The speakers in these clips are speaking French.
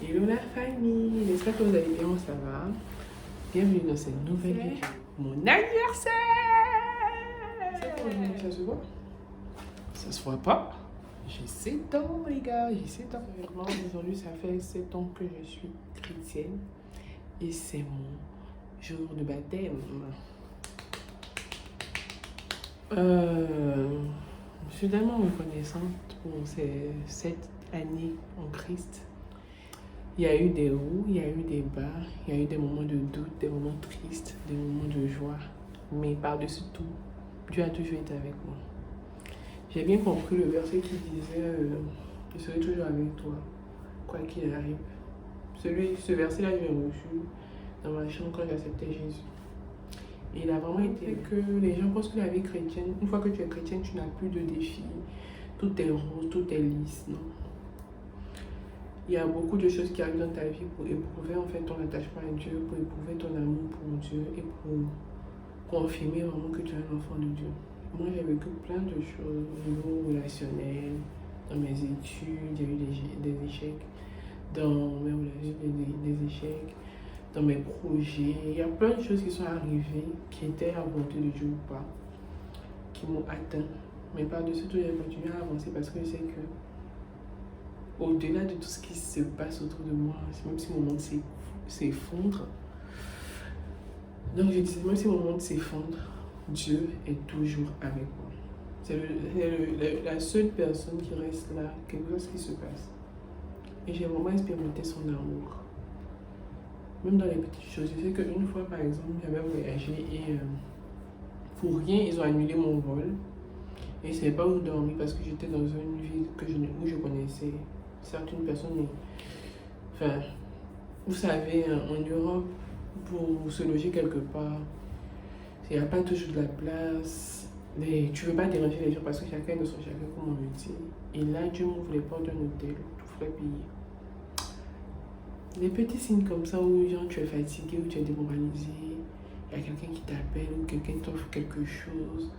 Hello la famille, j'espère que vous allez bien, ça va. Bienvenue dans cette nouvelle vidéo. Mon anniversaire. C'est pas aujourd'hui, ça se voit? Ça se voit pas. J'ai 7 ans les gars, j'ai 7 ans. Aujourd'hui ça fait 7 ans que je suis chrétienne et c'est mon jour de baptême. Je suis tellement reconnaissante pour ces 7 années en Christ. Il y a eu des hauts, il y a eu des bas, il y a eu des moments de doute, des moments tristes, des moments de joie. Mais par-dessus tout, Dieu a toujours été avec moi. J'ai bien compris le verset qui disait je serai toujours avec toi, quoi qu'il arrive. Ce verset-là, je l'ai reçu dans ma chambre quand j'acceptais Jésus. Et il a vraiment été que les gens pensent que la vie chrétienne, une fois que tu es chrétienne, tu n'as plus de défis. Tout est rose, tout est lisse, non. Il y a beaucoup de choses qui arrivent dans ta vie pour éprouver en fait ton attachement à Dieu, pour éprouver ton amour pour Dieu et pour confirmer vraiment que tu es un enfant de Dieu. Moi, j'ai vécu plein de choses au niveau relationnel, dans mes études, il y a eu des échecs, dans mes relations, des échecs, dans mes projets. Il y a plein de choses qui sont arrivées, qui étaient à la volonté de Dieu ou pas, qui m'ont atteint. Mais par-dessus tout, j'ai continué à avancer parce que je sais que au-delà de tout ce qui se passe autour de moi, même si mon monde s'effondre, donc je disais, même si mon monde s'effondre, Dieu est toujours avec moi. C'est la seule personne qui reste là, quelque chose qui se passe. Et j'ai vraiment expérimenté son amour. Même dans les petites choses. Je sais qu'une fois, par exemple, j'avais voyagé et pour rien, ils ont annulé mon vol. Et je ne savais pas où dormir parce que j'étais dans une ville où je connaissais certaines personnes. Mais, enfin, vous savez, en Europe, pour se loger quelque part, il n'y a pas toujours de la place. Mais tu ne veux pas déranger les gens parce que chacun est de son chacun, comme on le dit. Et là, Dieu m'ouvre les portes d'un hôtel, tout frais payé. Des petits signes comme ça où genre, tu es fatigué, où tu es démoralisé, il y a quelqu'un qui t'appelle ou quelqu'un t'offre quelque chose.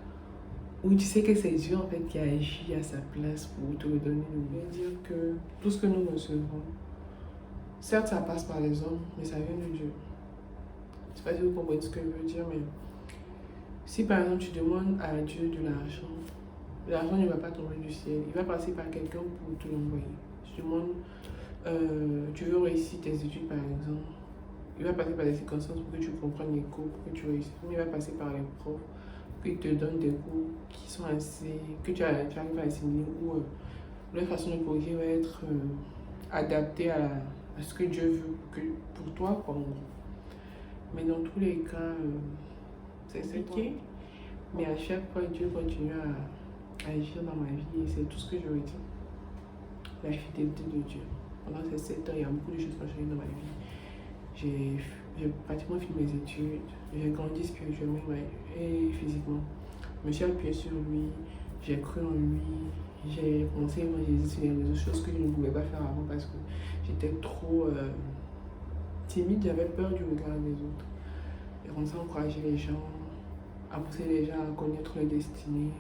Où tu sais que c'est Dieu en fait qui a agi à sa place pour te redonner le bien. Dire que tout ce que nous recevons, certes ça passe par les hommes, mais ça vient de Dieu. Je ne sais pas si vous comprenez ce que je veux dire, mais si par exemple tu demandes à Dieu de l'argent ne va pas tomber du ciel, il va passer par quelqu'un pour te l'envoyer. Tu demandes, tu veux réussir tes études par exemple, il va passer par des circonstances pour que tu comprennes les cours, pour que tu réussisses. Il va passer par les profs, qui te donnent des cours qui sont assez, que tu arrives à assimiler, ou leur façon de corriger va être adaptée à ce que Dieu veut pour toi, quoi, en gros. Mais dans tous les cas, c'est compliqué. Mais à chaque fois, Dieu continue à agir dans ma vie et c'est tout ce que je retiens. La fidélité de Dieu. Pendant ces 7 ans, il y a beaucoup de choses qui ont changé dans ma vie. J'ai pratiquement fini mes études, j'ai grandi spirituellement et physiquement. Je me suis appuyée sur lui, j'ai cru en lui, j'ai commencé à évangéliser sur les réseaux, choses que je ne pouvais pas faire avant parce que j'étais trop timide, j'avais peur du regard des autres. J'ai commencé à encourager les gens, à pousser les gens à connaître leur destinée,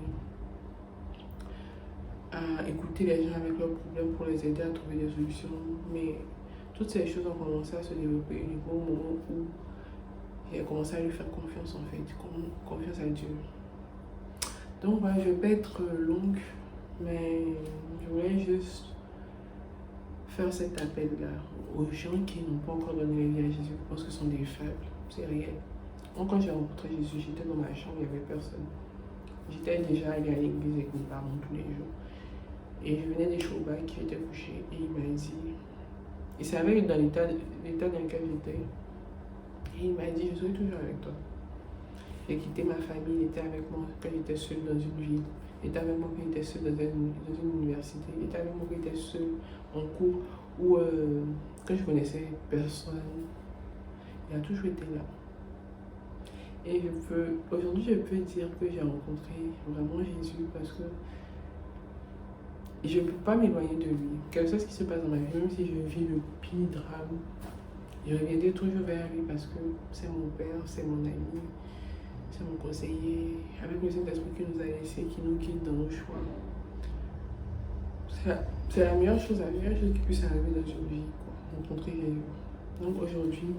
à écouter les gens avec leurs problèmes pour les aider à trouver des solutions. Mais toutes ces choses ont commencé à se développer uniquement au moment où j'ai commencé à lui faire confiance en fait, confiance à Dieu. Donc voilà, je ne vais pas être longue, mais je voulais juste faire cet appel-là aux gens qui n'ont pas encore donné la vie à Jésus. Je pense que ce sont des faibles, c'est réel. Donc quand j'ai rencontré Jésus, j'étais dans ma chambre, il n'y avait personne. J'étais déjà allée à l'église avec mes parents tous les jours. Et je venais des Chouba qui étaient couchés et il m'a dit, il savait dans l'état dans lequel j'étais. Et il m'a dit, je serai toujours avec toi. J'ai quitté ma famille, il était avec moi quand j'étais seule dans une ville. Il était avec moi quand j'étais seule dans une université. Il était avec moi quand j'étais seule en cours où, quand je connaissais personne, il a toujours été là. Et aujourd'hui, je peux dire que j'ai rencontré vraiment Jésus parce que je ne peux pas m'éloigner de lui. Quel que soit ce qui se passe dans ma vie, même si je vis le pire drame, je reviendrai toujours vers lui parce que c'est mon père, c'est mon ami, c'est mon conseiller, avec le Saint-Esprit qui nous a laissés, qui nous guide dans nos choix. C'est la meilleure chose qui puisse arriver dans une vie, quoi. Donc aujourd'hui,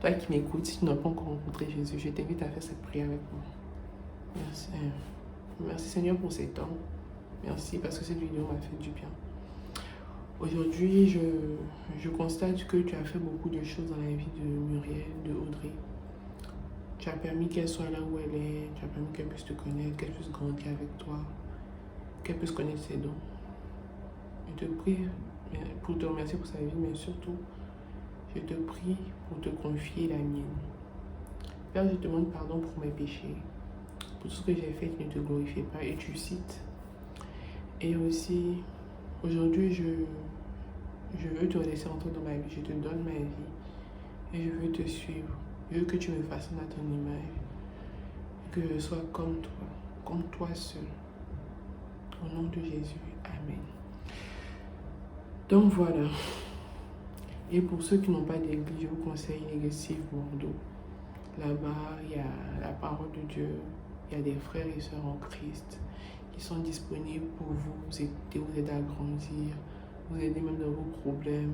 toi qui m'écoutes, si tu n'as pas encore rencontré Jésus, je t'invite à faire cette prière avec moi. Merci. Merci Seigneur pour ces temps. Merci parce que cette vidéo m'a fait du bien. Aujourd'hui, je constate que tu as fait beaucoup de choses dans la vie de Muriel, de Audrey. Tu as permis qu'elle soit là où elle est, tu as permis qu'elle puisse te connaître, qu'elle puisse grandir avec toi, qu'elle puisse connaître ses dons. Je te prie pour te remercier pour sa vie, mais surtout, je te prie pour te confier la mienne. Père, je te demande pardon pour mes péchés, pour tout ce que j'ai fait qui ne te glorifiait pas, et tu cites. Et aussi, aujourd'hui, je veux te laisser entrer dans ma vie, je te donne ma vie, et je veux te suivre. Je veux que tu me façonnes à ton image, que je sois comme toi seul. Au nom de Jésus, Amen. Donc voilà. Et pour ceux qui n'ont pas d'église, je vous conseille l'église Bordeaux. Là-bas, il y a la parole de Dieu, il y a des frères et sœurs en Christ qui sont disponibles pour vous aider, vous aider à grandir, vous aider même dans vos problèmes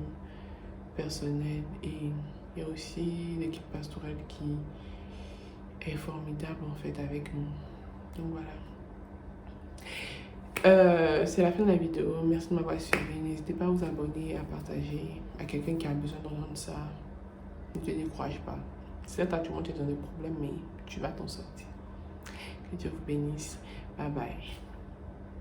personnels. Et il y a aussi l'équipe pastorale qui est formidable en fait avec nous. Donc voilà. C'est la fin de la vidéo. Merci de m'avoir suivi. N'hésitez pas à vous abonner, à partager à quelqu'un qui a besoin d'entendre ça. Ne te décourage pas. Certes, actuellement tu es dans des problèmes, mais tu vas t'en sortir. Que Dieu vous bénisse. Bye bye.